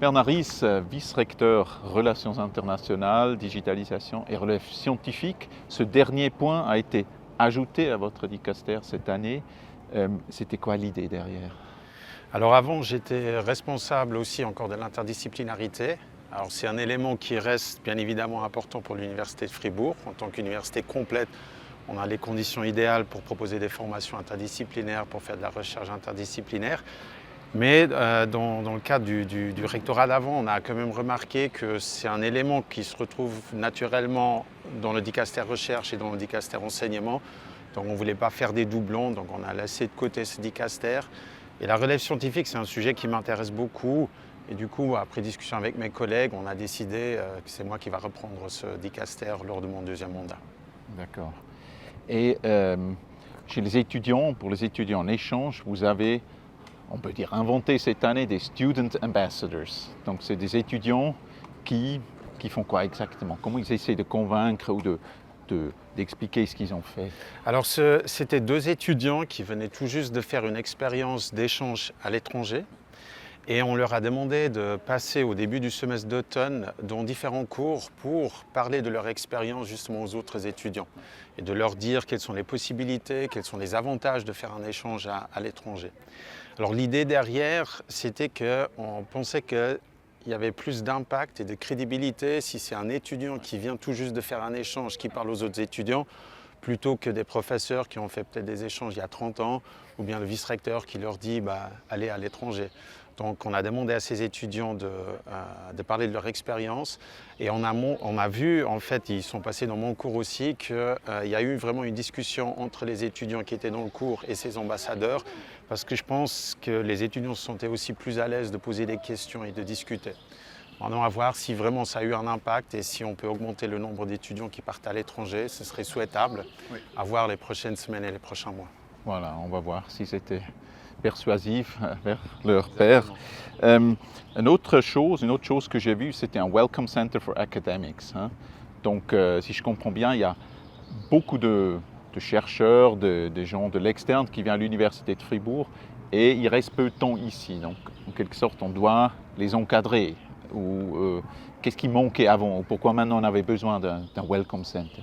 Bernard Ries, vice-recteur Relations internationales, digitalisation et relève scientifique. Ce dernier point a été ajouté à votre dicaster cette année. C'était quoi l'idée derrière? Alors avant, j'étais responsable aussi encore de l'interdisciplinarité. Alors c'est un élément qui reste bien évidemment important pour l'Université de Fribourg. En tant qu'université complète, on a les conditions idéales pour proposer des formations interdisciplinaires, pour faire de la recherche interdisciplinaire. Mais dans le cadre du rectorat d'avant, on a quand même remarqué que c'est un élément qui se retrouve naturellement dans le dicaster recherche et dans le dicaster enseignement. Donc on ne voulait pas faire des doublons, donc on a laissé de côté ce dicaster. Et la relève scientifique, c'est un sujet qui m'intéresse beaucoup. Et du coup, après discussion avec mes collègues, on a décidé que c'est moi qui va reprendre ce dicaster lors de mon deuxième mandat. D'accord. Et chez les étudiants, pour les étudiants en échange, vous avez, on peut dire, inventé cette année des Student Ambassadors. Donc c'est des étudiants qui font quoi exactement? Comment ils essaient de convaincre ou d'expliquer ce qu'ils ont fait? Alors c'était deux étudiants qui venaient tout juste de faire une expérience d'échange à l'étranger. Et on leur a demandé de passer au début du semestre d'automne dans différents cours pour parler de leur expérience justement aux autres étudiants et de leur dire quelles sont les possibilités, quels sont les avantages de faire un échange à l'étranger. Alors l'idée derrière, c'était qu'on pensait qu'il y avait plus d'impact et de crédibilité si c'est un étudiant qui vient tout juste de faire un échange, qui parle aux autres étudiants, plutôt que des professeurs qui ont fait peut-être des échanges il y a 30 ans, ou bien le vice-recteur qui leur dit allez à l'étranger. Donc on a demandé à ces étudiants de parler de leur expérience et on a vu, en fait, ils sont passés dans mon cours aussi, qu'il y a eu vraiment une discussion entre les étudiants qui étaient dans le cours et ces ambassadeurs, parce que je pense que les étudiants se sentaient aussi plus à l'aise de poser des questions et de discuter. Maintenant, à voir si vraiment ça a eu un impact et si on peut augmenter le nombre d'étudiants qui partent à l'étranger, ce serait souhaitable, oui, à voir les prochaines semaines et les prochains mois. Voilà, on va voir si c'était persuasif vers leur père. Une autre chose que j'ai vue, c'était un Welcome Center for Academics. Hein. Donc, si je comprends bien, il y a beaucoup de chercheurs, de gens de l'externe qui viennent à l'Université de Fribourg et il reste peu de temps ici. Donc, en quelque sorte, on doit les encadrer. Ou qu'est-ce qui manquait avant? Ou pourquoi maintenant on avait besoin d'un Welcome Center?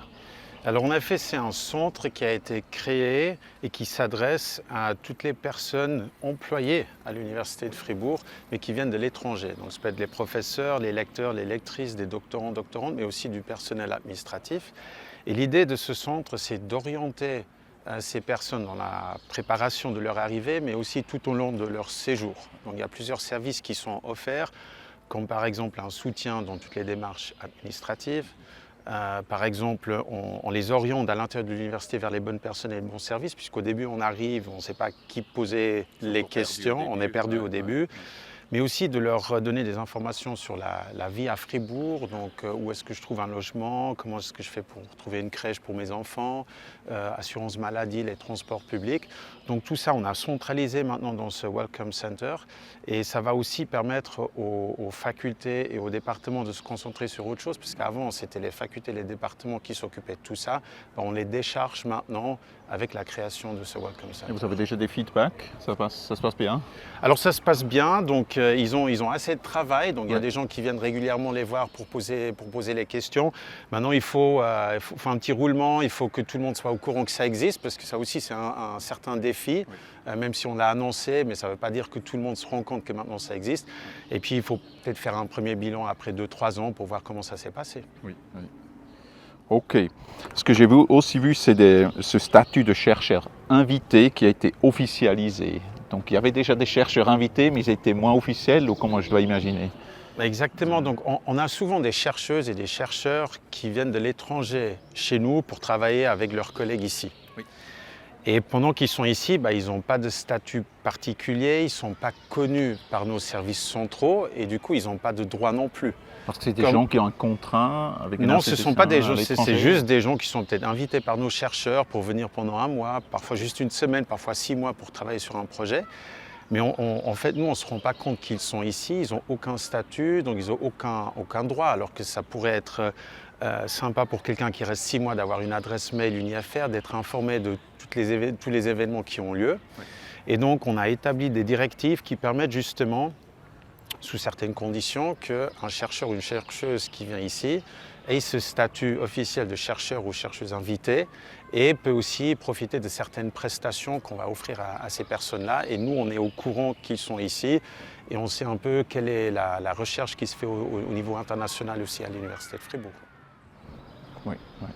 Alors en effet, c'est un centre qui a été créé et qui s'adresse à toutes les personnes employées à l'Université de Fribourg, mais qui viennent de l'étranger. Donc ça peut être les professeurs, les lecteurs, les lectrices, des doctorants, doctorantes, mais aussi du personnel administratif. Et l'idée de ce centre, c'est d'orienter ces personnes dans la préparation de leur arrivée, mais aussi tout au long de leur séjour. Donc il y a plusieurs services qui sont offerts, comme par exemple un soutien dans toutes les démarches administratives. Par exemple, on les oriente à l'intérieur de l'université vers les bonnes personnes et les bons services, puisqu'au début on arrive, on ne sait pas qui poser les questions, on est perdu au début. Mais aussi de leur donner des informations sur la vie à Fribourg, donc où est-ce que je trouve un logement, comment est-ce que je fais pour trouver une crèche pour mes enfants, assurance maladie, les transports publics. Donc tout ça, on a centralisé maintenant dans ce Welcome Center et ça va aussi permettre aux facultés et aux départements de se concentrer sur autre chose, puisqu'avant c'était les facultés et les départements qui s'occupaient de tout ça. On les décharge maintenant avec la création de ce Welcome Center. Et vous avez déjà des feedbacks? Ça se passe bien? Alors ça se passe bien, donc ils ont assez de travail, donc il y a des gens qui viennent régulièrement les voir pour poser les questions. Maintenant il faut un petit roulement, il faut que tout le monde soit au courant que ça existe, parce que ça aussi c'est un certain défi, même si on l'a annoncé, mais ça ne veut pas dire que tout le monde se rend compte que maintenant ça existe. Et puis il faut peut-être faire un premier bilan après 2-3 ans pour voir comment ça s'est passé. Oui. Ok. Ce que j'ai aussi vu, c'est ce statut de chercheur invité qui a été officialisé. Donc il y avait déjà des chercheurs invités, mais ils étaient moins officiels, ou comment je dois imaginer? Exactement, donc on a souvent des chercheuses et des chercheurs qui viennent de l'étranger chez nous pour travailler avec leurs collègues ici. Oui. Et pendant qu'ils sont ici, ils n'ont pas de statut particulier, ils ne sont pas connus par nos services centraux et du coup ils n'ont pas de droit non plus. Parce que c'est des gens qui ont un contrat avec une Non, ce ne sont pas des gens, c'est juste des gens qui sont peut-être invités par nos chercheurs pour venir pendant un mois, parfois juste une semaine, parfois 6 mois pour travailler sur un projet. Mais en fait, nous, on ne se rend pas compte qu'ils sont ici, ils n'ont aucun statut, donc ils n'ont aucun droit, alors que ça pourrait être sympa pour quelqu'un qui reste 6 mois d'avoir une adresse mail, une IFR, d'être informé de tous les événements qui ont lieu. Oui. Et donc, on a établi des directives qui permettent justement sous certaines conditions, qu'un chercheur ou une chercheuse qui vient ici ait ce statut officiel de chercheur ou chercheuse invitée et peut aussi profiter de certaines prestations qu'on va offrir à ces personnes-là. Et nous, on est au courant qu'ils sont ici et on sait un peu quelle est la recherche qui se fait au niveau international aussi à l'Université de Fribourg. Oui, oui.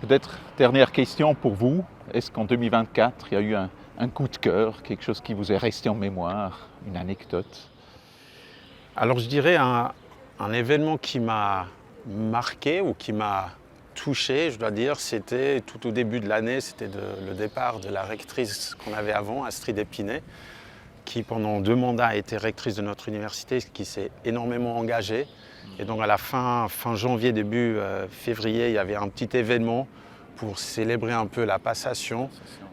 Peut-être dernière question pour vous. Est-ce qu'en 2024, il y a eu un coup de cœur, quelque chose qui vous est resté en mémoire, une anecdote? Alors je dirais un événement qui m'a marqué ou qui m'a touché, je dois dire, c'était tout au début de l'année, c'était le départ de la rectrice qu'on avait avant, Astrid Épinay, qui pendant 2 mandats a été rectrice de notre université, qui s'est énormément engagée. Et donc à la fin janvier, début février, il y avait un petit événement pour célébrer un peu la passation.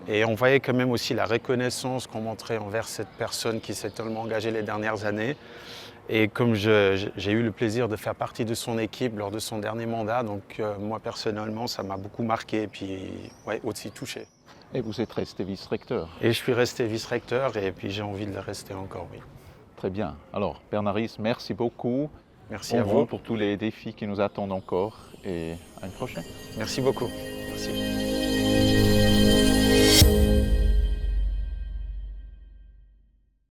Et on voyait quand même aussi la reconnaissance qu'on montrait envers cette personne qui s'est tellement engagée les dernières années. Et comme j'ai eu le plaisir de faire partie de son équipe lors de son dernier mandat, donc moi personnellement, ça m'a beaucoup marqué et puis ouais, aussi touché. Et vous êtes resté vice-recteur. Et je suis resté vice-recteur et puis j'ai envie de le rester encore, oui. Très bien. Alors, Bernardis, merci beaucoup. Merci à vous. Bon pour tous les défis qui nous attendent encore et à une prochaine. Merci beaucoup. Merci.